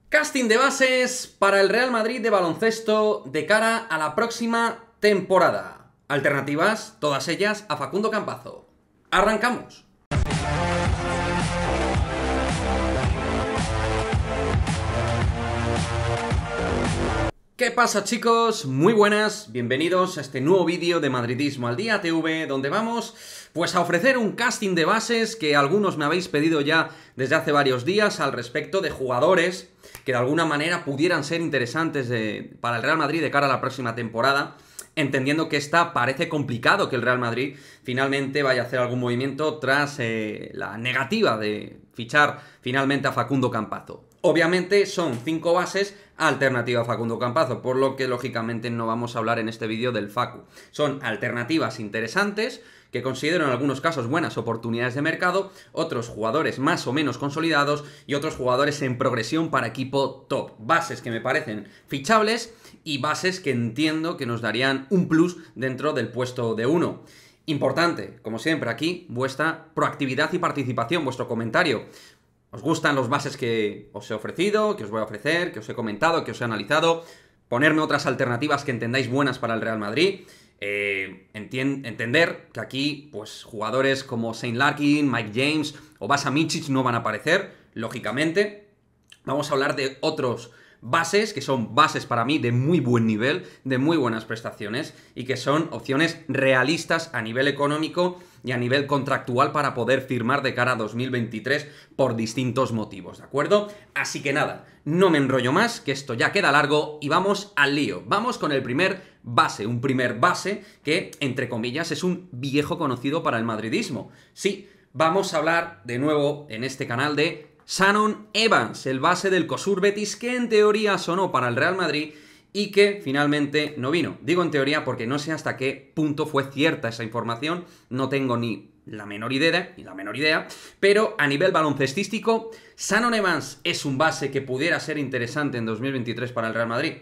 Casting de bases para el Real Madrid de baloncesto de cara a la próxima temporada. Alternativas, todas ellas a Facundo Campazo. ¡Arrancamos! ¿Qué pasa, chicos? Muy buenas, bienvenidos a este nuevo vídeo de Madridismo al Día TV, donde vamos pues a ofrecer un casting de bases que algunos me habéis pedido ya desde hace varios días al respecto de jugadores que de alguna manera pudieran ser interesantes para el Real Madrid de cara a la próxima temporada, entendiendo que parece complicado que el Real Madrid finalmente vaya a hacer algún movimiento tras la negativa de fichar finalmente a Facundo Campazo. Obviamente son 5 bases alternativa a Facundo Campazo, por lo que lógicamente no vamos a hablar en este vídeo del Facu. Son alternativas interesantes que considero en algunos casos buenas oportunidades de mercado, otros jugadores más o menos consolidados y otros jugadores en progresión para equipo top. Bases que me parecen fichables y bases que entiendo que nos darían un plus dentro del puesto de uno. Importante, como siempre aquí, vuestra proactividad y participación, vuestro comentario. ¿Os gustan los bases que os he ofrecido, que os voy a ofrecer, que os he comentado, que os he analizado? Ponerme otras alternativas que entendáis buenas para el Real Madrid. Entender que aquí pues jugadores como Shane Larkin, Mike James o Vasa Micic no van a aparecer, lógicamente. Vamos a hablar de otros bases, que son bases para mí de muy buen nivel, de muy buenas prestaciones y que son opciones realistas a nivel económico y a nivel contractual para poder firmar de cara a 2023 por distintos motivos, ¿de acuerdo? Así que nada, no me enrollo más, que esto ya queda largo y vamos al lío. Vamos con el primer base, un primer base que, entre comillas, es un viejo conocido para el madridismo. Sí, vamos a hablar de nuevo en este canal de Shannon Evans, el base del COSUR Betis, que en teoría sonó para el Real Madrid y que finalmente no vino. Digo en teoría porque no sé hasta qué punto fue cierta esa información, no tengo ni la menor idea, pero a nivel baloncestístico, Shannon Evans es un base que pudiera ser interesante en 2023 para el Real Madrid.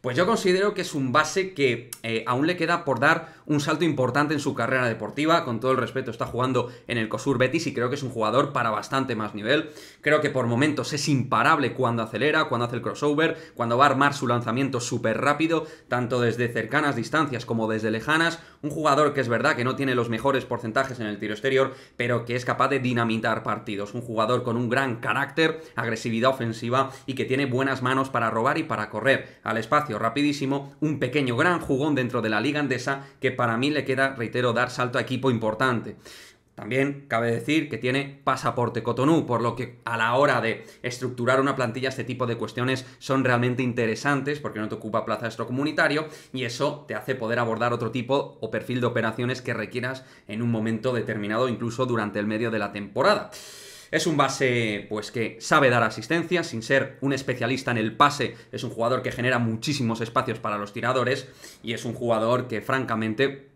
Pues yo considero que es un base que aún le queda por dar un salto importante en su carrera deportiva. Con todo el respeto, está jugando en el COSUR Betis y creo que es un jugador para bastante más nivel. Creo que por momentos es imparable cuando acelera, cuando hace el crossover, cuando va a armar su lanzamiento súper rápido, tanto desde cercanas distancias como desde lejanas. Un jugador que es verdad que no tiene los mejores porcentajes en el tiro exterior, pero que es capaz de dinamitar partidos. Un jugador con un gran carácter, agresividad ofensiva y que tiene buenas manos para robar y para correr al espacio rapidísimo, un pequeño gran jugón dentro de la liga andesa que para mí le queda, reitero, dar salto a equipo importante. También cabe decir que tiene pasaporte Cotonú, por lo que a la hora de estructurar una plantilla este tipo de cuestiones son realmente interesantes porque no te ocupa plaza extracomunitario y eso te hace poder abordar otro tipo o perfil de operaciones que requieras en un momento determinado, incluso durante el medio de la temporada. Es un base pues que sabe dar asistencia, sin ser un especialista en el pase, es un jugador que genera muchísimos espacios para los tiradores y es un jugador que francamente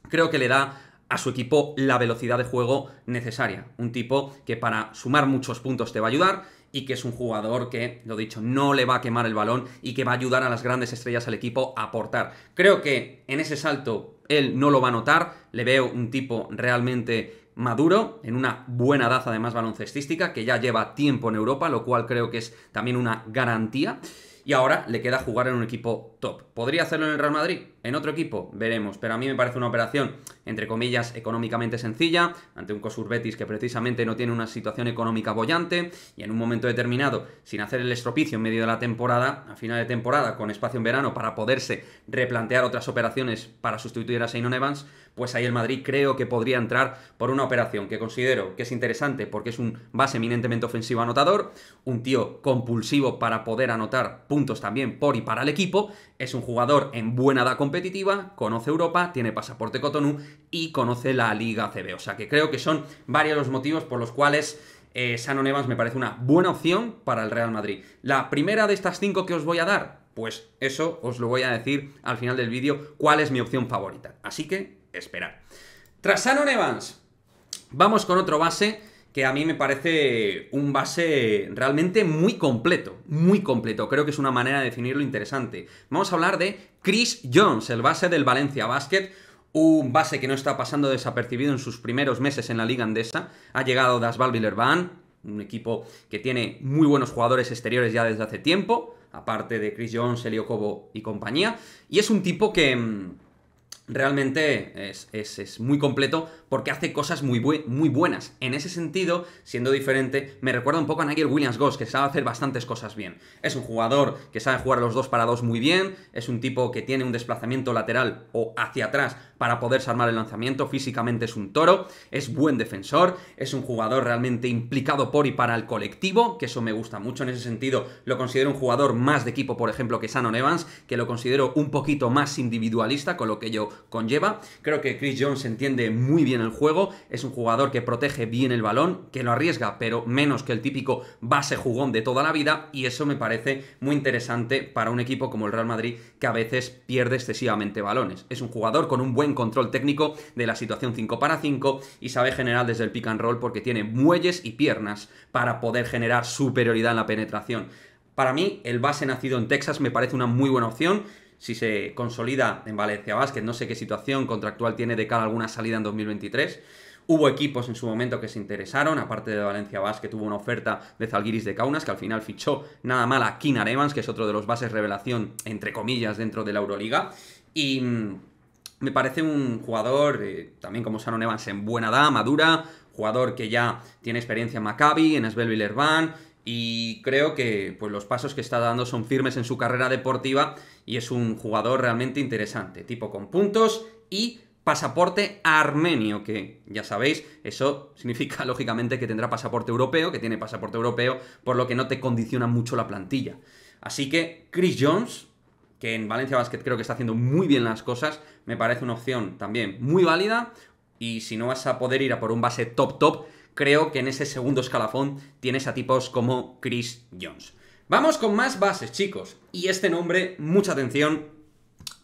creo que le da a su equipo la velocidad de juego necesaria. Un tipo que para sumar muchos puntos te va a ayudar y que es un jugador que, lo dicho, no le va a quemar el balón y que va a ayudar a las grandes estrellas del equipo a aportar. Creo que en ese salto él no lo va a notar, le veo un tipo realmente maduro, en una buena edad además baloncestística, que ya lleva tiempo en Europa, lo cual creo que es también una garantía. Y ahora le queda jugar en un equipo top. ¿Podría hacerlo en el Real Madrid? ¿En otro equipo? Veremos. Pero a mí me parece una operación, entre comillas, económicamente sencilla, ante un COSUR Betis que precisamente no tiene una situación económica boyante, y en un momento determinado, sin hacer el estropicio en medio de la temporada, a final de temporada, con espacio en verano, para poderse replantear otras operaciones para sustituir a Shannon Evans, pues ahí el Madrid creo que podría entrar por una operación que considero que es interesante porque es un base eminentemente ofensivo anotador, un tío compulsivo para poder anotar puntos también por y para el equipo, es un jugador en buena edad competitiva, conoce Europa, tiene pasaporte Cotonú y conoce la Liga ACB. O sea que creo que son varios los motivos por los cuales Shannon Evans me parece una buena opción para el Real Madrid. La primera de estas 5 que os voy a dar, pues eso os lo voy a decir al final del vídeo cuál es mi opción favorita. Así que esperad. Tras Shannon Evans, vamos con otro base que a mí me parece un base realmente muy completo, creo que es una manera de definirlo interesante. Vamos a hablar de Chris Jones, el base del Valencia Basket, un base que no está pasando desapercibido en sus primeros meses en la liga andesa, ha llegado Das Val Villerban, un equipo que tiene muy buenos jugadores exteriores ya desde hace tiempo, aparte de Chris Jones, Elie Okobo y compañía, y es un tipo que realmente es muy completo porque hace cosas muy buenas. En ese sentido, siendo diferente, me recuerda un poco a Nigel Williams-Goss, que sabe hacer bastantes cosas bien. Es un jugador que sabe jugar los 2 para 2 muy bien, es un tipo que tiene un desplazamiento lateral o hacia atrás para poderse armar el lanzamiento, físicamente es un toro, es buen defensor, es un jugador realmente implicado por y para el colectivo, que eso me gusta mucho. En ese sentido, lo considero un jugador más de equipo, por ejemplo, que Shannon Evans, que lo considero un poquito más individualista, con lo que ello conlleva. Creo que Chris Jones entiende muy bien el juego, es un jugador que protege bien el balón, que lo arriesga, pero menos que el típico base jugón de toda la vida, y eso me parece muy interesante para un equipo como el Real Madrid, que a veces pierde excesivamente balones. Es un jugador con un buen control técnico de la situación 5 para 5 y sabe generar desde el pick and roll porque tiene muelles y piernas para poder generar superioridad en la penetración. Para mí, el base nacido en Texas me parece una muy buena opción. Si se consolida en Valencia Basket, no sé qué situación contractual tiene de cara a alguna salida en 2023. Hubo equipos en su momento que se interesaron, aparte de Valencia Basket, tuvo una oferta de Zalgiris de Kaunas, que al final fichó nada mal a Keenan Evans, que es otro de los bases revelación, entre comillas, dentro de la Euroliga. Y me parece un jugador, también como Shannon Evans, en buena edad, madura, jugador que ya tiene experiencia en Maccabi, en Asvel Villeurbanne, y creo que pues, los pasos que está dando son firmes en su carrera deportiva y es un jugador realmente interesante, tipo con puntos y pasaporte armenio, que ya sabéis, eso significa lógicamente que tendrá pasaporte europeo, que tiene pasaporte europeo, por lo que no te condiciona mucho la plantilla. Así que Chris Jones, que en Valencia Basket creo que está haciendo muy bien las cosas, me parece una opción también muy válida, y si no vas a poder ir a por un base top, creo que en ese segundo escalafón tienes a tipos como Chris Jones. Vamos con más bases, chicos. Y este nombre, mucha atención,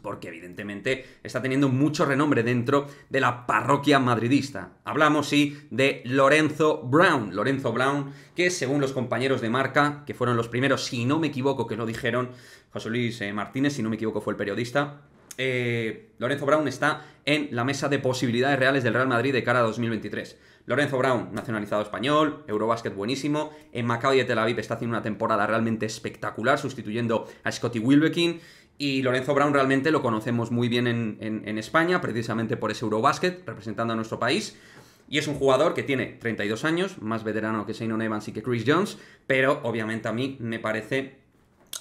porque evidentemente está teniendo mucho renombre dentro de la parroquia madridista. Hablamos, sí, de Lorenzo Brown. Lorenzo Brown, que según los compañeros de Marca, que fueron los primeros, si no me equivoco, que lo dijeron, José Luis Martínez, si no me equivoco, fue el periodista, Lorenzo Brown está en la mesa de posibilidades reales del Real Madrid de cara a 2023. Lorenzo Brown, nacionalizado español, Eurobasket buenísimo, en Maccabi de Tel Aviv está haciendo una temporada realmente espectacular, sustituyendo a Scottie Wilbekin, y Lorenzo Brown realmente lo conocemos muy bien en España, precisamente por ese Eurobasket, representando a nuestro país, y es un jugador que tiene 32 años, más veterano que Shannon Evans y que Chris Jones, pero obviamente a mí me parece,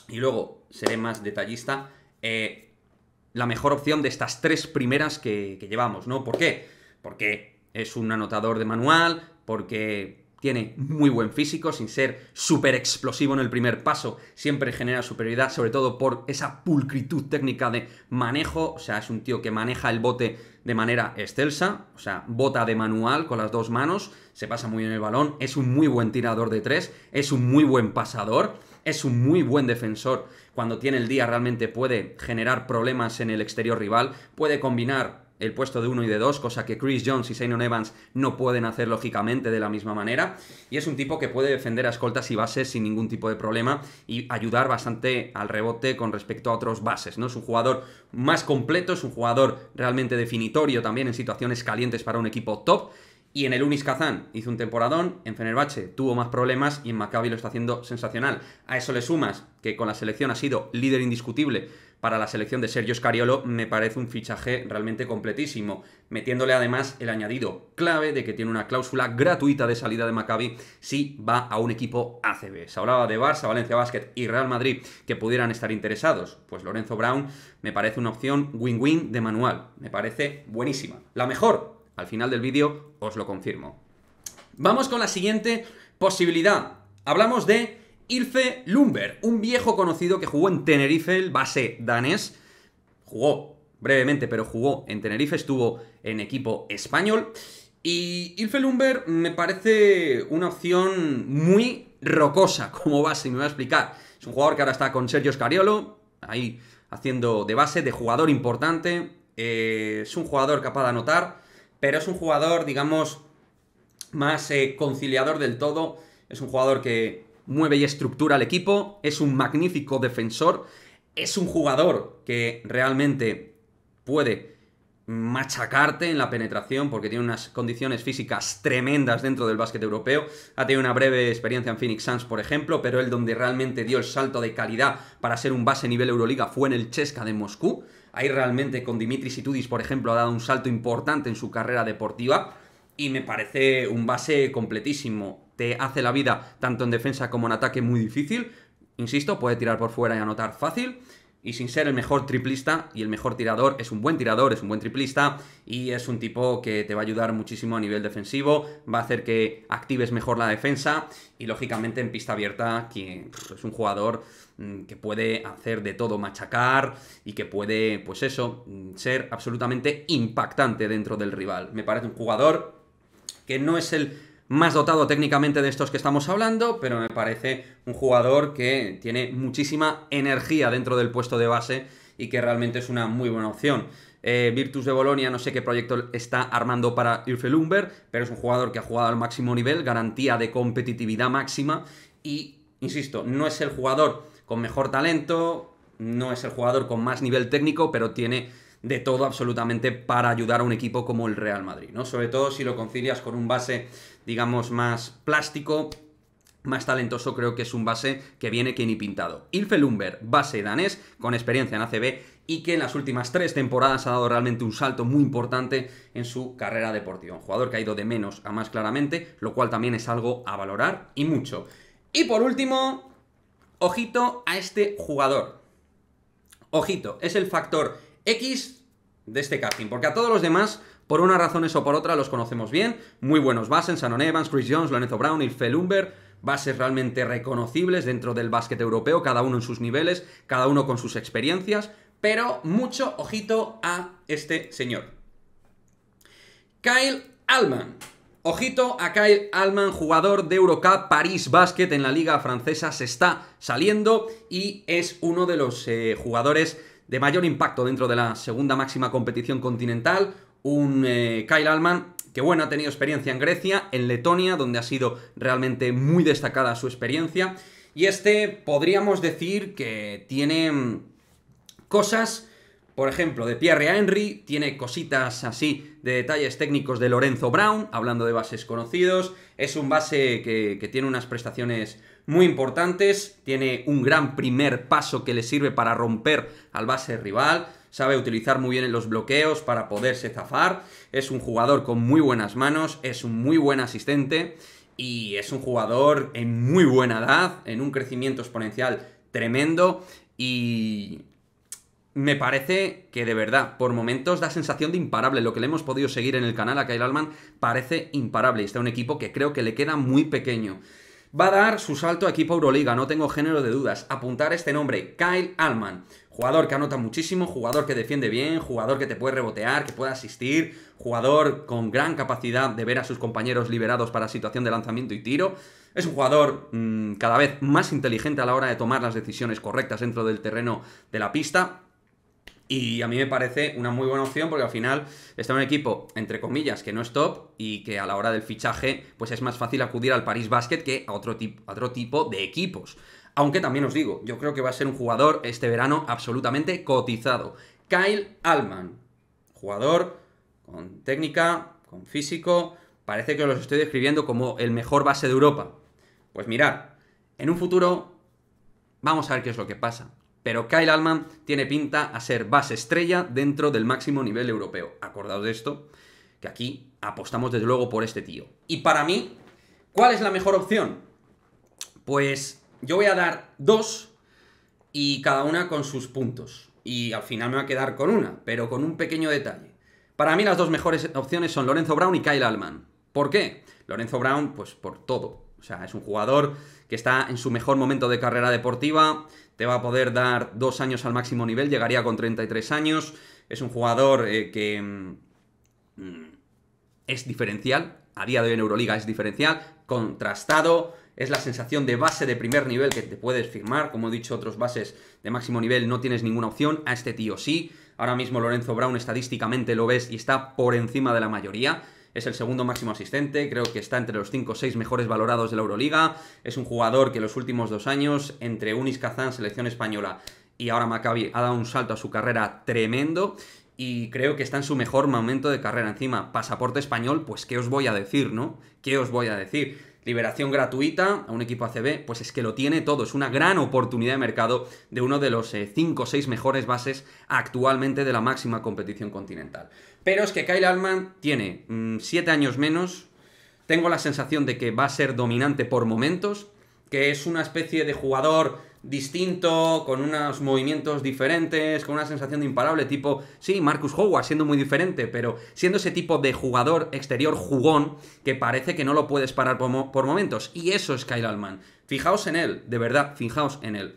y luego seré más detallista, la mejor opción de estas 3 primeras que llevamos, ¿no? ¿Por qué? Porque es un anotador de manual, porque tiene muy buen físico, sin ser súper explosivo en el primer paso, siempre genera superioridad, sobre todo por esa pulcritud técnica de manejo, o sea, es un tío que maneja el bote de manera excelsa, o sea, bota de manual con las 2 manos, se pasa muy bien el balón, es un muy buen tirador de 3, es un muy buen pasador, es un muy buen defensor. Cuando tiene el día realmente puede generar problemas en el exterior rival, puede combinar el puesto de 1 y de 2, cosa que Chris Jones y Shannon Evans no pueden hacer lógicamente de la misma manera, y es un tipo que puede defender a escoltas y bases sin ningún tipo de problema y ayudar bastante al rebote con respecto a otros bases, ¿no? Es un jugador más completo, es un jugador realmente definitorio también en situaciones calientes para un equipo top. Y en el Unis Kazán hizo un temporadón, en Fenerbahce tuvo más problemas y en Maccabi lo está haciendo sensacional. A eso le sumas que con la selección ha sido líder indiscutible para la selección de Sergio Scariolo, me parece un fichaje realmente completísimo, metiéndole además el añadido clave de que tiene una cláusula gratuita de salida de Maccabi si va a un equipo ACB. Se hablaba de Barça, Valencia Basket y Real Madrid que pudieran estar interesados. Pues Lorenzo Brown me parece una opción win-win de manual, me parece buenísima. La mejor. Al final del vídeo os lo confirmo. Vamos con la siguiente posibilidad. Hablamos de Ilfe Lundberg, un viejo conocido que jugó en Tenerife, el base danés. Jugó brevemente, pero jugó en Tenerife, estuvo en equipo español. Y Ilfe Lundberg me parece una opción muy rocosa como base, y me voy a explicar. Es un jugador que ahora está con Sergio Scariolo, ahí haciendo de base, de jugador importante. Es un jugador capaz de anotar, pero es un jugador, digamos, más conciliador del todo. Es un jugador que mueve y estructura al equipo. Es un magnífico defensor. Es un jugador que realmente puede machacarte en la penetración porque tiene unas condiciones físicas tremendas dentro del básquet europeo. Ha tenido una breve experiencia en Phoenix Suns, por ejemplo, pero él donde realmente dio el salto de calidad para ser un base nivel Euroliga fue en el CSKA de Moscú. Ahí realmente con Dimitris Itudis, por ejemplo, ha dado un salto importante en su carrera deportiva y me parece un base completísimo. Te hace la vida tanto en defensa como en ataque muy difícil. Insisto, puede tirar por fuera y anotar fácil. Y sin ser el mejor triplista y el mejor tirador, es un buen tirador, es un buen triplista y es un tipo que te va a ayudar muchísimo a nivel defensivo, va a hacer que actives mejor la defensa y lógicamente en pista abierta que es un jugador que puede hacer de todo, machacar y que puede, pues eso, ser absolutamente impactante dentro del rival. Me parece un jugador que no es el más dotado técnicamente de estos que estamos hablando, pero me parece un jugador que tiene muchísima energía dentro del puesto de base y que realmente es una muy buena opción. Virtus de Bolonia, no sé qué proyecto está armando para Ilfelumber, pero es un jugador que ha jugado al máximo nivel, garantía de competitividad máxima y, insisto, no es el jugador con mejor talento, no es el jugador con más nivel técnico, pero tiene de todo absolutamente para ayudar a un equipo como el Real Madrid, ¿no? Sobre todo si lo concilias con un base, digamos, más plástico, más talentoso, creo que es un base que viene que ni pintado. Ilfelumber, base danés, con experiencia en ACB y que en las últimas 3 temporadas ha dado realmente un salto muy importante en su carrera deportiva. Un jugador que ha ido de menos a más claramente, lo cual también es algo a valorar y mucho. Y por último, ojito a este jugador. Ojito, es el factor X de este casting, porque a todos los demás, por unas razones o por otra, los conocemos bien. Muy buenos bases, Shannon Evans, Chris Jones, Lorenzo Brown, Ilfelumber, bases realmente reconocibles dentro del básquet europeo, cada uno en sus niveles, cada uno con sus experiencias, pero mucho ojito a este señor. Kyle Allman. Ojito a Kyle Allman, jugador de Eurocup París Basket en la liga francesa, se está saliendo y es uno de los jugadores de mayor impacto dentro de la segunda máxima competición continental. Un Kyle Allman que, bueno, ha tenido experiencia en Grecia, en Letonia, donde ha sido realmente muy destacada su experiencia. Y podríamos decir que tiene cosas, por ejemplo, de Pierre Henry, tiene cositas así de detalles técnicos de Lorenzo Brown, hablando de bases conocidos. Es un base que tiene unas prestaciones muy importantes, tiene un gran primer paso que le sirve para romper al base rival, sabe utilizar muy bien en los bloqueos para poderse zafar, es un jugador con muy buenas manos, es un muy buen asistente y es un jugador en muy buena edad, en un crecimiento exponencial tremendo y me parece que de verdad, por momentos da sensación de imparable. Lo que le hemos podido seguir en el canal a Kyle Allman parece imparable y está un equipo que creo que le queda muy pequeño. Va a dar su salto a equipo Euroliga, no tengo género de dudas. Apuntar este nombre, Kyle Allman. Jugador que anota muchísimo, jugador que defiende bien, jugador que te puede rebotear, que puede asistir, jugador con gran capacidad de ver a sus compañeros liberados para situación de lanzamiento y tiro. Es un jugador cada vez más inteligente a la hora de tomar las decisiones correctas dentro del terreno de la pista. Y a mí me parece una muy buena opción porque al final está un equipo, entre comillas, que no es top y que a la hora del fichaje pues es más fácil acudir al París Basket que a otro tipo de equipos. Aunque también os digo, yo creo que va a ser un jugador este verano absolutamente cotizado. Kyle Allman, jugador con técnica, con físico, parece que los estoy describiendo como el mejor base de Europa. Pues mirad, en un futuro vamos a ver qué es lo que pasa. Pero Kyle Allman tiene pinta a ser base estrella dentro del máximo nivel europeo. Acordaos de esto, que aquí apostamos desde luego por este tío. Y para mí, ¿cuál es la mejor opción? Pues yo voy a dar 2 y cada una con sus puntos. Y al final me voy a quedar con una, pero con un pequeño detalle. Para mí las 2 mejores opciones son Lorenzo Brown y Kyle Allman. ¿Por qué? Lorenzo Brown, pues por todo. O sea, es un jugador que está en su mejor momento de carrera deportiva, te va a poder dar 2 años al máximo nivel, llegaría con 33 años, es un jugador que es diferencial, a día de hoy en Euroliga es diferencial, contrastado, es la sensación de base de primer nivel que te puedes firmar, como he dicho, otros bases de máximo nivel no tienes ninguna opción, a este tío sí, ahora mismo Lorenzo Brown estadísticamente lo ves y está por encima de la mayoría. Es el segundo máximo asistente, creo que está entre los 5 o 6 mejores valorados de la Euroliga. Es un jugador que los últimos 2 años, entre Unis Kazán, selección española, y ahora Maccabi, ha dado un salto a su carrera tremendo. y creo que está en su mejor momento de carrera. Encima, pasaporte español, pues ¿qué os voy a decir, no? ¿Qué os voy a decir? Liberación gratuita a un equipo ACB, pues es que lo tiene todo. Es una gran oportunidad de mercado de uno de los 5 o 6 mejores bases actualmente de la máxima competición continental. Pero es que Kyle Allman tiene 7 años menos. Tengo la sensación de que va a ser dominante por momentos, que es una especie de jugador distinto, con unos movimientos diferentes, con una sensación de imparable, tipo, sí, Marcus Howard siendo muy diferente, pero siendo ese tipo de jugador exterior jugón que parece que no lo puedes parar por momentos. Y eso es Kyle Allman. Fijaos en él, de verdad, fijaos en él.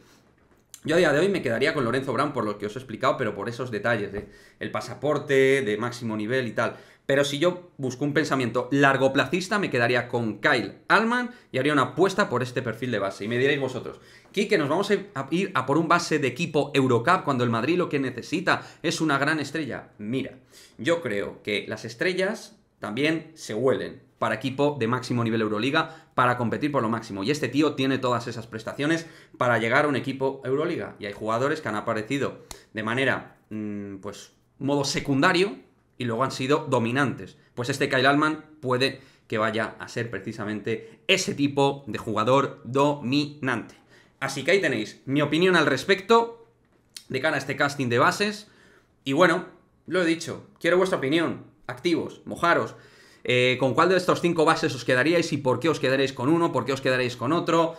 Yo a día de hoy me quedaría con Lorenzo Brown por lo que os he explicado, pero por esos detalles, el pasaporte, de máximo nivel y tal. Pero si yo busco un pensamiento largoplacista, me quedaría con Kyle Allman y haría una apuesta por este perfil de base. Y me diréis vosotros, Quique, ¿nos vamos a ir a por un base de equipo Eurocup cuando el Madrid lo que necesita es una gran estrella? Mira, yo creo que las estrellas también se huelen para equipo de máximo nivel Euroliga, para competir por lo máximo. Y este tío tiene todas esas prestaciones para llegar a un equipo Euroliga. Y hay jugadores que han aparecido de manera, pues, modo secundario y luego han sido dominantes. Pues este Kyle Allman puede que vaya a ser precisamente ese tipo de jugador dominante. Así que ahí tenéis mi opinión al respecto de cara a este casting de bases. Y bueno, lo he dicho, quiero vuestra opinión. Activos, mojaros. ¿Con cuál de estos 5 bases os quedaríais y por qué os quedaréis con uno, por qué os quedaréis con otro?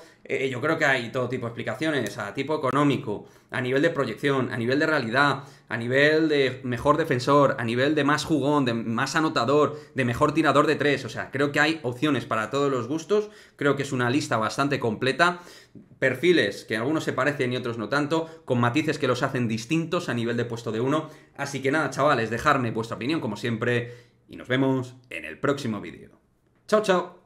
Yo creo que hay todo tipo de explicaciones, a tipo económico, a nivel de proyección, a nivel de realidad, a nivel de mejor defensor, a nivel de más jugón, de más anotador, de mejor tirador de 3. O sea, creo que hay opciones para todos los gustos. Creo que es una lista bastante completa. Perfiles que algunos se parecen y otros no tanto, con matices que los hacen distintos a nivel de puesto de 1. Así que nada, chavales, dejadme vuestra opinión como siempre y nos vemos en el próximo vídeo. ¡Chao, chao!